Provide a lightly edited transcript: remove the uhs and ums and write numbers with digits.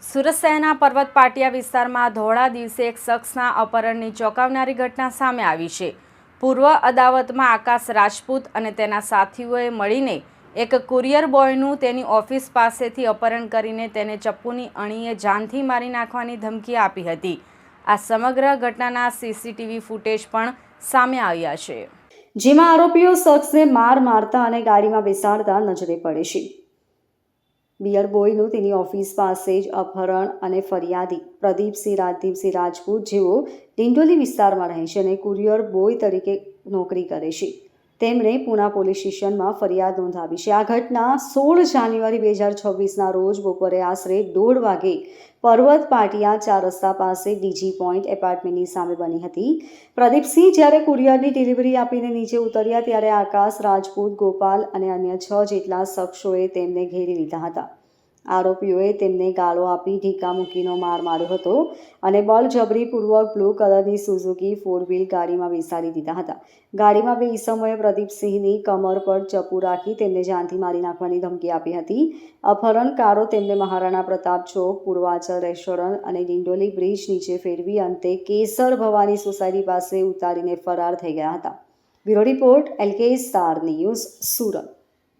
સુરત શહેરના પર્વત પાટિયા વિસ્તારમાં ધોળા દિવસે એક શખ્સના અપહરણની ચોંકાવનારી ઘટના સામે આવી છે. પૂર્વ અદાવતમાં આકાશ રાજપૂત અને તેના સાથીઓએ મળીને એક કુરિયર બોયનું તેની ઓફિસ પાસેથી અપહરણ કરીને તેને ચપ્પુની અણીએ જાનથી મારી નાખવાની ધમકી આપી હતી. આ સમગ્ર ઘટનાના સીસીટીવી ફૂટેજ પણ સામે આવ્યા છે, જેમાં આરોપીઓ શખ્સને મારતા અને ગાડીમાં બેસાડતા નજરે પડે છે. બિયર બોયનું તેની ઓફિસ પાસે જ અપહરણ અને ફરિયાદી પ્રદીપસિંહ રાજદીપસિંહ રાજપૂત જેઓ ડિંડોલી વિસ્તારમાં રહે છે અને કુરિયર બોય તરીકે નોકરી કરે છે. તેમણે પૂના પોલીસ સ્ટેશનમાં ફરિયાદ નોંધાવી છે. આ ઘટના 16 જાન્યુઆરી 2026ના રોજ બપોરે આશરે 1:30 વાગે પર્વત પાટિયા 4 રસ્તા પાસે ડીજી પોઈન્ટ એપાર્ટમેન્ટની સામે બની હતી. પ્રદીપસિંહ જ્યારે કુરિયરની ડિલિવરી આપીને નીચે ઉતર્યા ત્યારે આકાશ રાજપૂત, ગોપાલ અને અન્ય 6 જેટલા શખ્સોએ તેમને ઘેરી લીધા હતા. આરોપીઓએ તેમને ગાળો આપી ઢીકા મૂકીનો માર માર્યો હતો અને બળજબરીપૂર્વક બ્લુ કલરની સુઝુકી 4 વ્હીલ ગાડીમાં બેસાડી દીધા હતા. ગાડીમાં બે ઈસમોએ પ્રદીપસિંહની કમર પર ચપ્પુ રાખી તેમને જાનથી મારી નાખવાની ધમકી આપી હતી. અપહરણકારો તેમને મહારાણા પ્રતાપ ચોક, પૂર્વાચલ રેસ્ટોરન્ટ અને ડિંડોલી બ્રિજ નીચે ફેરવી અંતે કેસર ભવાની સોસાયટી પાસે ઉતારીને ફરાર થઈ ગયા હતા. Bureau report LK star news, Surat.